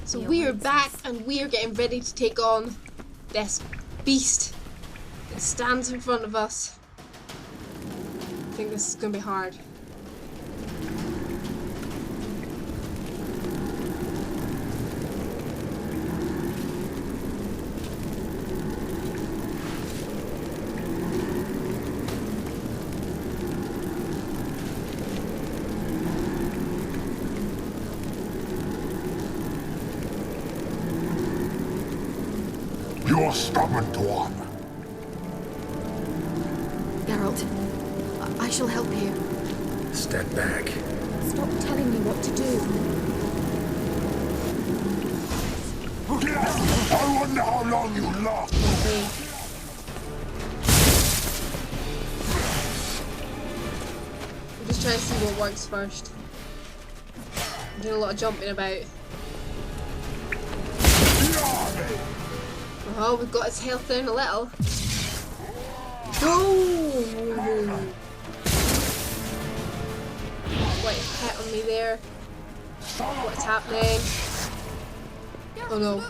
So we are back and we are getting ready to take on this beast that stands in front of us. I think this is going to be hard. You're stubborn one. Geralt, I shall help you. Step back. Stop telling me what to do. I wonder how long you last. Okay. I'm just trying to see what works first. I'm doing a lot of jumping about. Oh, we've got his health down a little. Go! What hit on me there? What's happening? Oh no.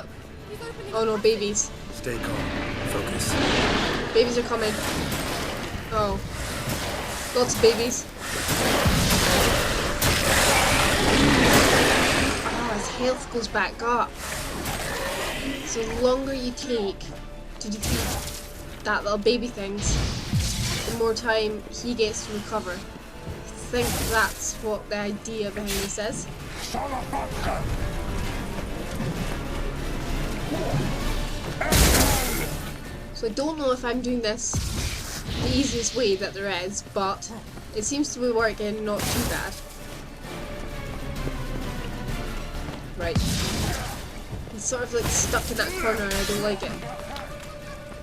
Oh no, babies. Stay calm. Focus. Babies are coming. Oh. Lots of babies. Oh, his health goes back up. So the longer you take to defeat that little baby things, the more time he gets to recover. I think that's what the idea behind this is. So I don't know if I'm doing this the easiest way that there is, but it seems to be working not too bad. Right. He's sort of like stuck in that corner and I don't like it.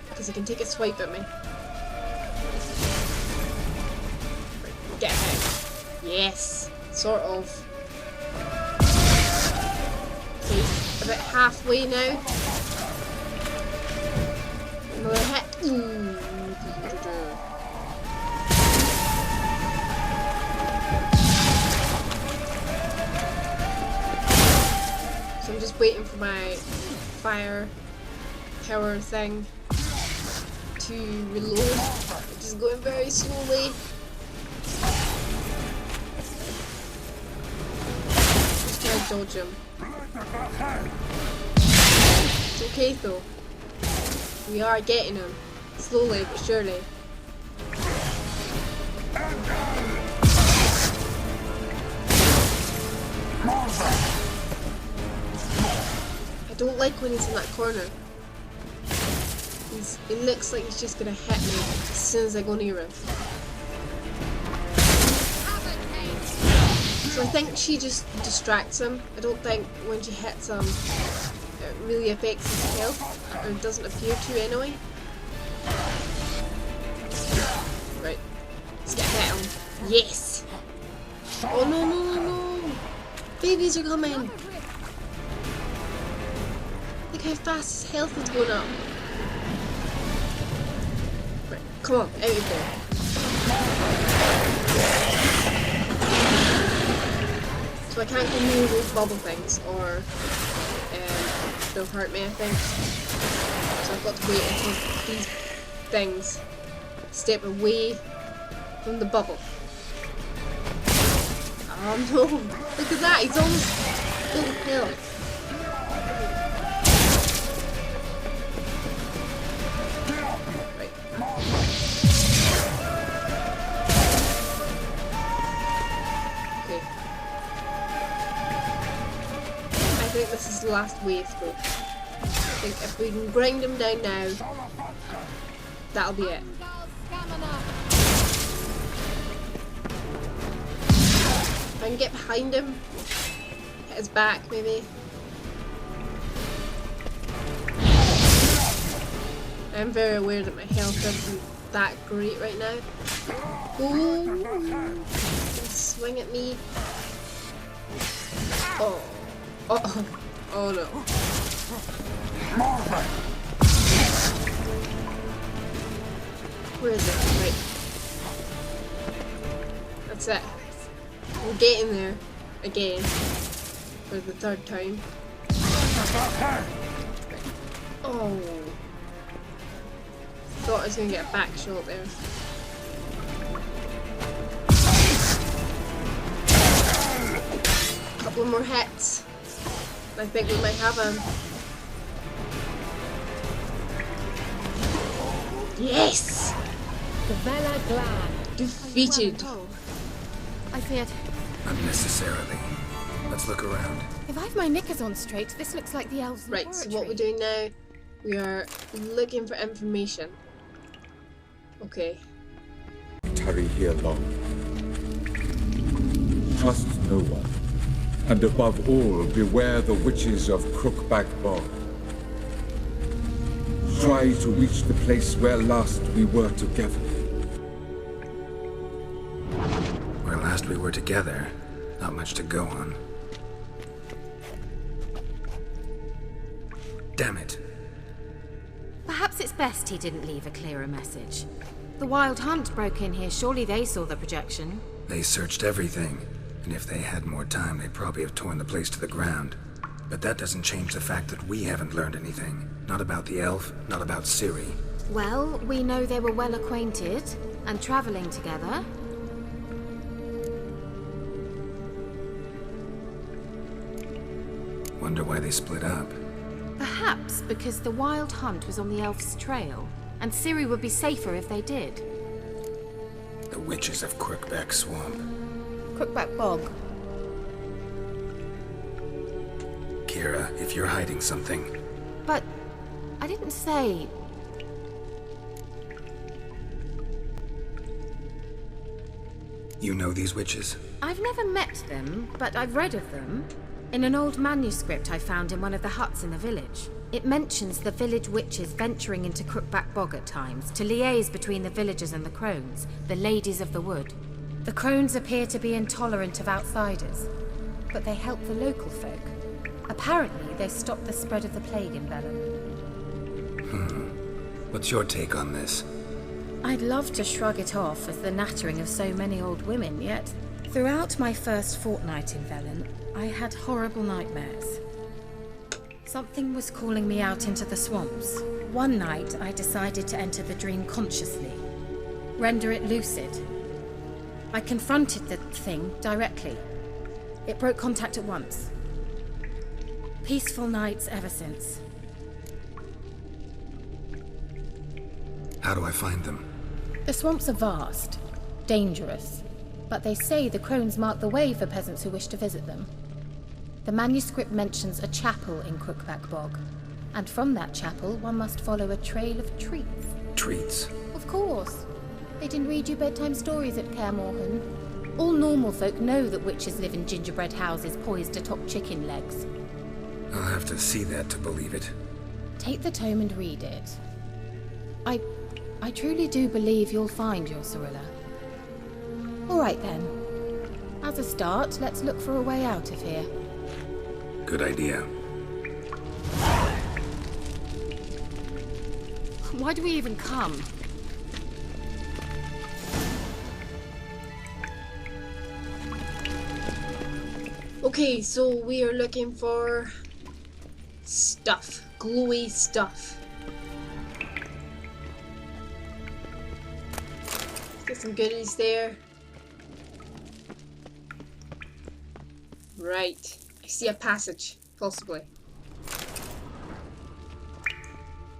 Because he can take a swipe at me. Right, get him. Yes! Sort of. Okay, about halfway now. Another hit. Ooh. So I'm just waiting for my fire power thing to reload, which is going very slowly. Just try to dodge him. It's okay though. We are getting him. Slowly but surely. I don't like when he's in that corner. It looks like he's just gonna hit me as soon as I go near him. So I think she just distracts him. I don't think when she hits him it really affects his health, or it doesn't appear to anyway. Right, let's get hit him. Yes! Oh no no no no! Babies are coming! Look how fast his health is going up. Right, come on, out of there. So I can't go near those bubble things, or they'll hurt me, I think. So I've got to wait until these things step away from the bubble. Oh no! Look at that, he's almost full health. I think this is the last wave though. I think if we can grind him down now, that'll be it. If I can get behind him, hit his back maybe. I'm very aware that my health isn't that great right now. Ooh, swing at me. Oh. Oh, oh no. Where is it? Right. That's it. We're getting there again for the third time. Oh. Thought I was gonna get a back shot there. Couple more hits. I think we might have him. Yes! The Vela Glad. Defeated. I feared. Unnecessarily. Let's look around. If I've my knickers on straight, this looks like the elves' Right, so laboratory. what we're doing now, we are looking for information. Okay. Tarry here long. Trust no one. And above all, beware the witches of Crookback Bog. Try to reach the place where last we were together. Where last we were together, not much to go on. Damn it. Perhaps it's best he didn't leave a clearer message. The Wild Hunt broke in here. Surely they saw the projection. They searched everything, and if they had more time, they'd probably have torn the place to the ground. But that doesn't change the fact that we haven't learned anything. Not about the elf, not about Ciri. Well, we know they were well acquainted and traveling together. Wonder why they split up. Perhaps because the Wild Hunt was on the elf's trail, and Ciri would be safer if they did. The witches of Crookback Swamp. Crookback Bog. Kira, if you're hiding something, But I didn't say... you know these witches? I've never met them, but I've read of them. In an old manuscript I found in one of the huts in the village. It mentions the village witches venturing into Crookback Bog at times to liaise between the villagers and the crones, the ladies of the wood. The crones appear to be intolerant of outsiders, but they help the local folk. Apparently, they stopped the spread of the plague in Velen. What's your take on this? I'd love to shrug it off as the nattering of so many old women, yet throughout my first fortnight in Velen, I had horrible nightmares. Something was calling me out into the swamps. One night, I decided to enter the dream consciously, render it lucid. I confronted the thing directly. It broke contact at once. Peaceful nights ever since. How do I find them? The swamps are vast, dangerous, but they say the crones mark the way for peasants who wish to visit them. The manuscript mentions a chapel in Crookback Bog, and from that chapel one must follow a trail of treats. Treats? Of course. They didn't read you bedtime stories at Kaer Morhen. All normal folk know that witches live in gingerbread houses poised atop chicken legs. I'll have to see that to believe it. Take the tome and read it. I truly do believe you'll find your Cirilla. All right then. As a start, let's look for a way out of here. Good idea. Why do we even come? Okay, so we are looking for stuff. Glowy stuff. Get some goodies there. Right. I see a passage, possibly.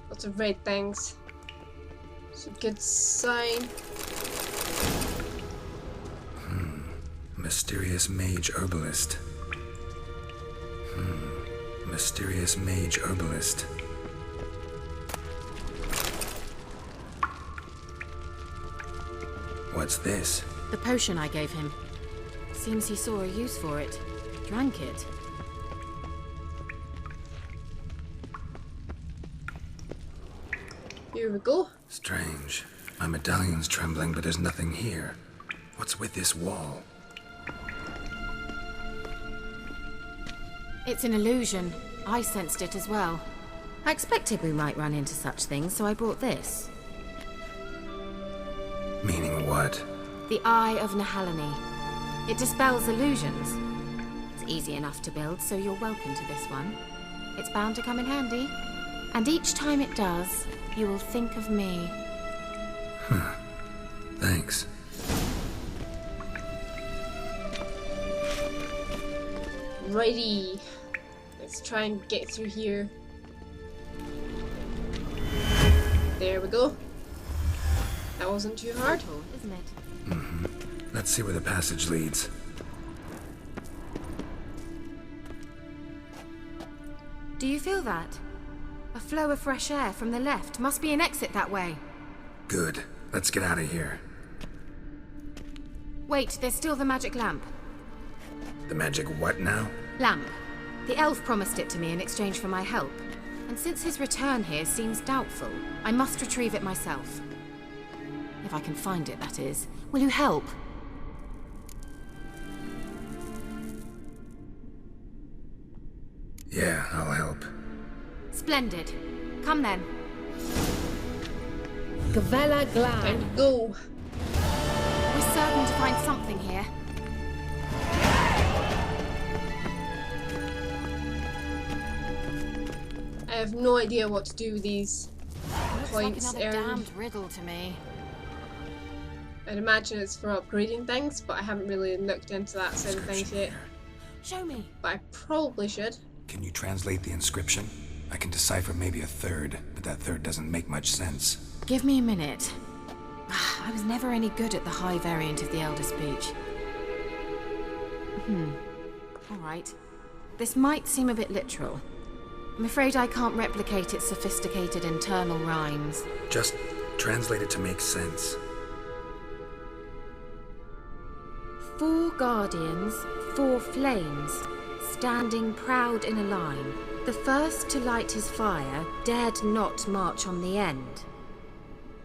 Lots of red things. It's a good sign. Mysterious mage herbalist. Mysterious mage herbalist. What's this? The potion I gave him. Seems he saw a use for it. Drank it. Here we go. Strange. My medallion's trembling, but there's nothing here. What's with this wall? It's an illusion. I sensed it as well. I expected we might run into such things, so I brought this. Meaning what? The Eye of Nahalani. It dispels illusions. It's easy enough to build, so you're welcome to this one. It's bound to come in handy. And each time it does, you will think of me. Thanks. Righty. Let's try and get through here. There we go. That wasn't too hard. Isn't it? Let's see where the passage leads. Do you feel that? A flow of fresh air from the left. Must be an exit that way. Good. Let's get out of here. Wait, there's still the magic lamp. The magic what now? Lamp. The elf promised it to me in exchange for my help. And since his return here seems doubtful, I must retrieve it myself. If I can find it, that is. Will you help? Yeah, I'll help. Splendid. Come then. Gavella Time Glan. to go. We're certain to find something here. I have no idea what to do with these points Looks like another earned. damned riddle to me. I'd imagine it's for upgrading things, but I haven't really looked into that side of things Inscription yet. here. Show me. But I probably should. Can you translate the inscription? I can decipher maybe a third, but that third doesn't make much sense. Give me a minute. I was never any good at the high variant of the Elder Speech. All right. This might seem a bit literal. I'm afraid I can't replicate its sophisticated internal rhymes. Just translate it to make sense. 4 guardians, 4 flames, standing proud in a line. The first to light his fire dared not march on the end.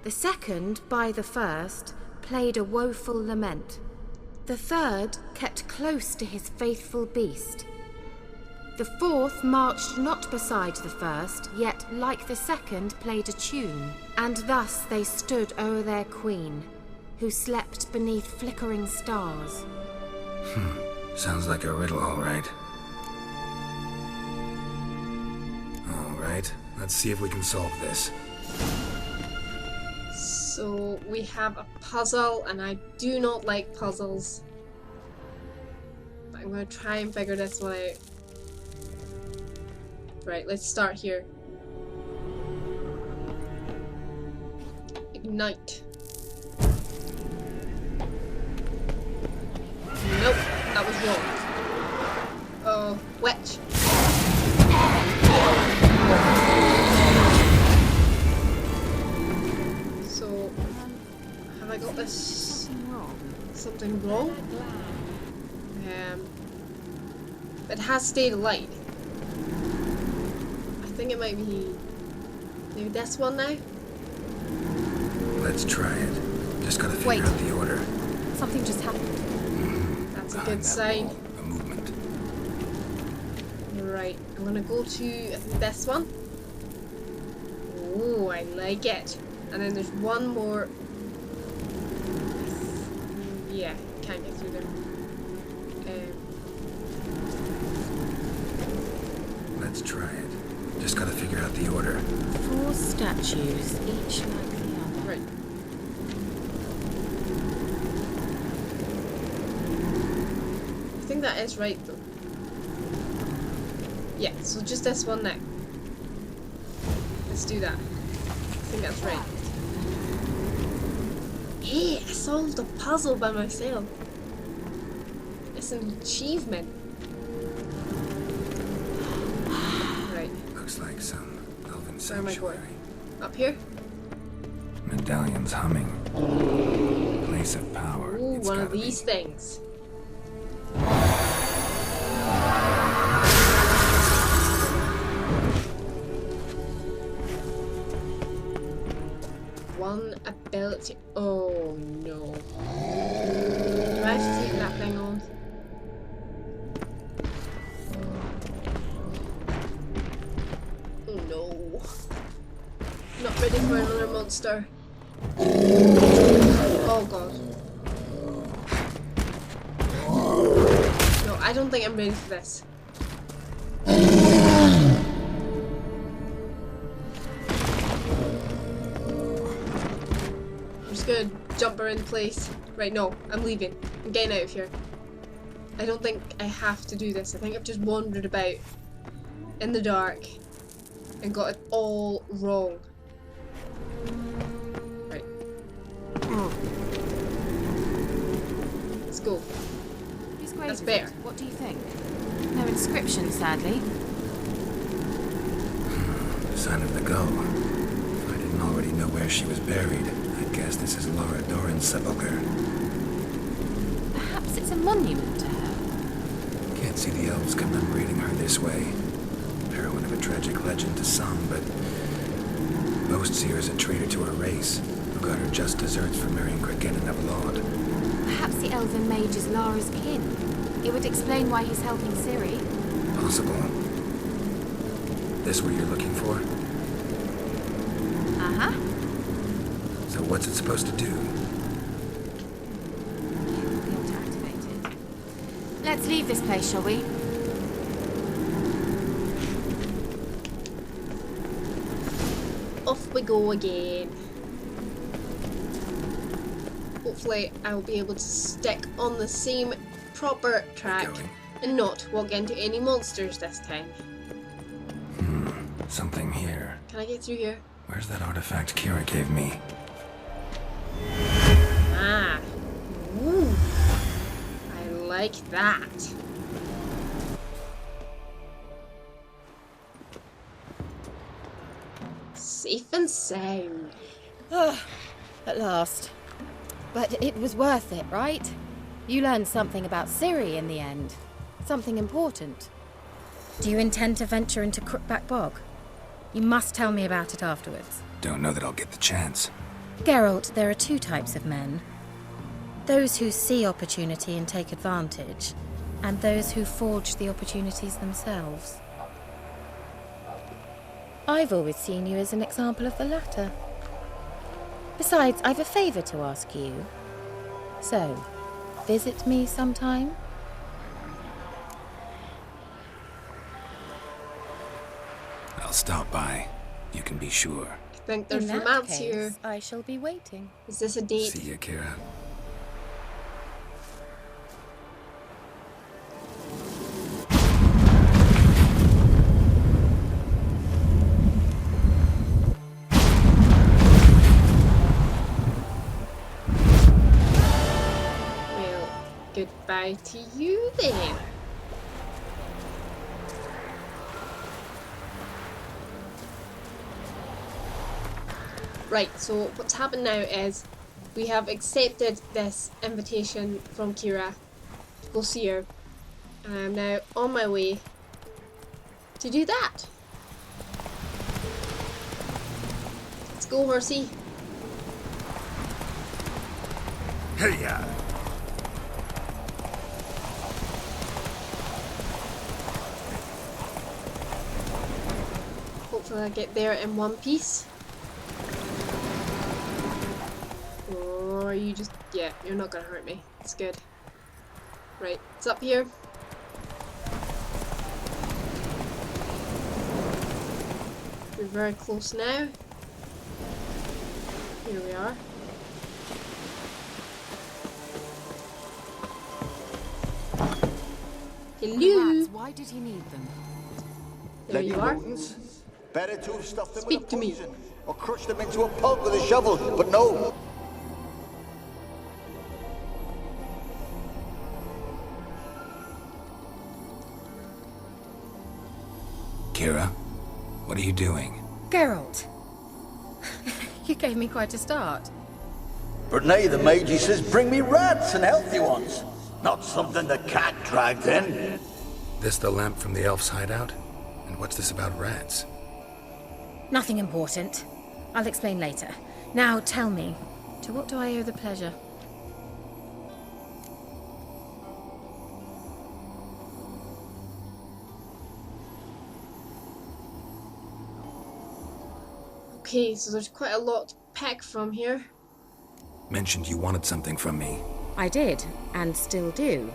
The second, by the first, played a woeful lament. The third kept close to his faithful beast. The fourth marched not beside the first, yet, like the second, played a tune. And thus they stood o'er their queen, who slept beneath flickering stars. Sounds like a riddle, all right. All right, let's see if we can solve this. So we have a puzzle, and I do not like puzzles. But I'm going to try and figure this one out. Right, let's start here. Ignite. Nope, that was wrong. Oh, witch. So, have I got this something wrong? It has stayed alight. I think it might be maybe this one now. Let's try it. Just gotta figure Wait. out the order. Something just happened. That's a Behind good that sign. wall, a movement. Right, I'm gonna go to this one. Oh, I like it. And then there's one more. Yeah, can't get through there. Let's try it. Just gotta figure out the order. 4 statues, each like the other. Right. I think that is right though. Yeah, so just this one now. Let's do that. I think that's right. Hey, I solved a puzzle by myself. It's an achievement. Right, Looks like some elven where am I sanctuary. going? Up here? Medallions humming. Place of power. Ooh, It's one of gotta be. these things. One ability. Oh no. Do I have to take that thing on? Oh no. Not ready for another monster. Oh god. No, I don't think I'm ready for this. her in place. Right, no, I'm leaving. I'm getting out of here. I don't think I have to do this. I think I've just wandered about in the dark and got it all wrong. Right. Let's go. Whose grave That's is better. it? What do you think? No inscription, sadly. Sign of the gull. If I didn't already know where she was buried, I guess this is Laura Doran's sepulcher. Perhaps it's a monument to her. Can't see the elves commemorating her this way. Heroine of a tragic legend to some, but most see her as a traitor to her race, who got her just desserts for marrying Cregennan of Laud. Perhaps the elven mage is Lara's kin. It would explain why he's helping Ciri. Possible. This what you're looking for? Uh-huh. So what's it supposed to do? Field activated. Let's leave this place, shall we? Off we go again. Hopefully I will be able to stick on the same proper track Going. and not walk into any monsters this time. Something here. Can I get through here? Where's that artifact Kira gave me? Ah. Ooh. I like that. Safe and sound. At last. But it was worth it, right? You learned something about Ciri in the end. Something important. Do you intend to venture into Crookback Bog? You must tell me about it afterwards. Don't know that I'll get the chance. Geralt, there are two types of men. Those who see opportunity and take advantage, and those who forge the opportunities themselves. I've always seen you as an example of the latter. Besides, I've a favour to ask you. So, visit me sometime? I'll stop by. You can be sure. I think there's In that romance case, here. I shall be waiting. Is this a date? See ya, Kira. Well, goodbye to you then. Right, so what's happened now is we have accepted this invitation from Kira to go see her. And I'm now on my way to do that. Let's go, horsey. Hey, ya. Hopefully I get there in one piece. Or you just, yeah, you're not gonna hurt me. It's good. Right, it's up here. We're very close now. Here we are. Hello. Why did he need them? There you are. Rodents. Better to have stuffed them Speak with to a me. poison or crushed them into a pulp with a shovel, but no. Kira, what are you doing? Geralt! You gave me quite a start. But nay, the mage he says, bring me rats and healthy ones. Not something the cat dragged in. This the lamp from the elf's hideout? And what's this about rats? Nothing important. I'll explain later. Now tell me, to what do I owe the pleasure? Okay, so there's quite a lot to pick from here. Mentioned you wanted something from me. I did, and still do.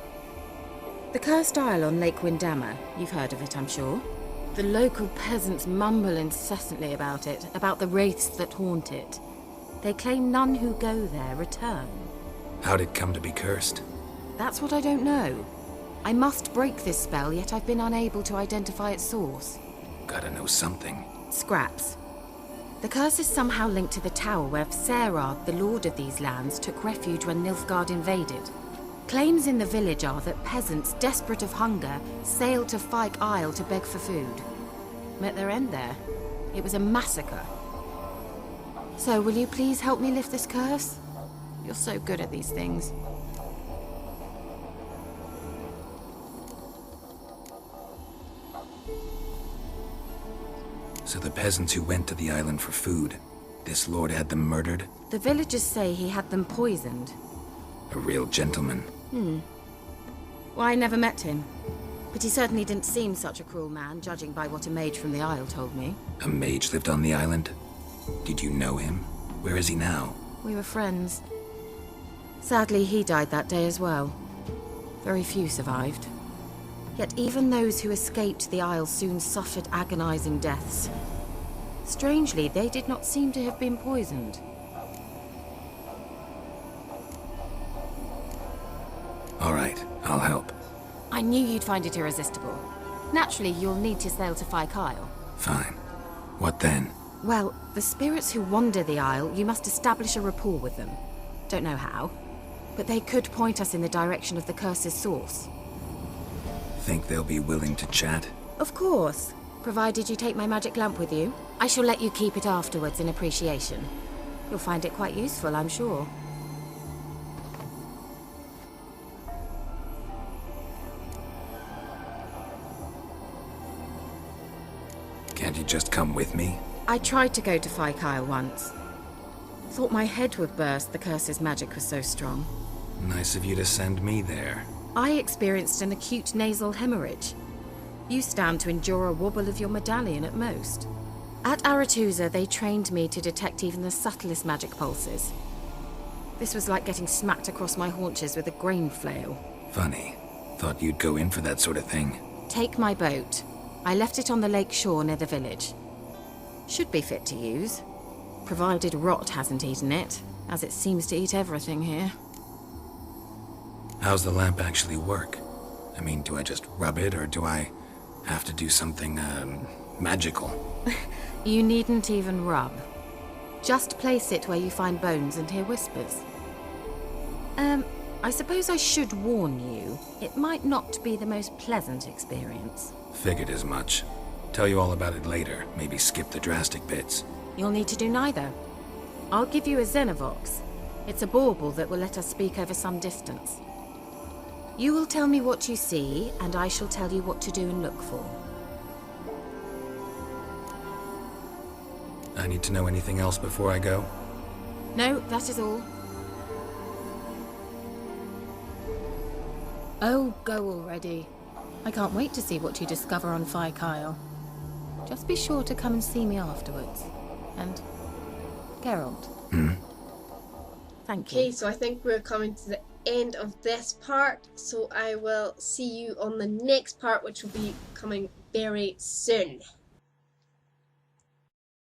The Cursed Isle on Lake Windammer, you've heard of it, I'm sure. The local peasants mumble incessantly about it, about the wraiths that haunt it. They claim none who go there return. How'd it come to be cursed? That's what I don't know. I must break this spell, yet I've been unable to identify its source. Gotta know something. Scraps. The curse is somehow linked to the tower where Serad, the lord of these lands, took refuge when Nilfgaard invaded. Claims in the village are that peasants, desperate of hunger, sailed to Fyke Isle to beg for food. Met their end there. It was a massacre. So, will you please help me lift this curse? You're so good at these things. So the peasants who went to the island for food, this lord had them murdered? The villagers say he had them poisoned. A real gentleman. Well, I never met him. But he certainly didn't seem such a cruel man, judging by what a mage from the Isle told me. A mage lived on the island? Did you know him? Where is he now? We were friends. Sadly, he died that day as well. Very few survived. Yet even those who escaped the Isle soon suffered agonizing deaths. Strangely, they did not seem to have been poisoned. All right, I'll help. I knew you'd find it irresistible. Naturally, you'll need to sail to Fyke Isle. Fine. What then? Well, the spirits who wander the Isle, you must establish a rapport with them. Don't know how, but they could point us in the direction of the curse's source. Think they'll be willing to chat? Of course, provided you take my magic lamp with you. I shall let you keep it afterwards in appreciation. You'll find it quite useful, I'm sure. Can't you just come with me? I tried to go to Fyke Isle once. Thought my head would burst, the curse's magic was so strong. Nice of you to send me there. I experienced an acute nasal hemorrhage. You stand to endure a wobble of your medallion at most. At Aretusa, they trained me to detect even the subtlest magic pulses. This was like getting smacked across my haunches with a grain flail. Funny. Thought you'd go in for that sort of thing. Take my boat. I left it on the lake shore near the village. Should be fit to use, provided rot hasn't eaten it, as it seems to eat everything here. How's the lamp actually work? I mean, do I just rub it, or do I have to do something, magical? You needn't even rub. Just place it where you find bones and hear whispers. I suppose I should warn you, it might not be the most pleasant experience. Figured as much. Tell you all about it later, maybe skip the drastic bits. You'll need to do neither. I'll give you a Xenovox. It's a bauble that will let us speak over some distance. You will tell me what you see, and I shall tell you what to do and look for. I need to know anything else before I go? No, that is all. Oh, go already. I can't wait to see what you discover on Fyke Isle. Just be sure to come and see me afterwards. And Geralt. Thank you. Okay, so I think we're coming to the end of this part, so I will see you on the next part, which will be coming very soon.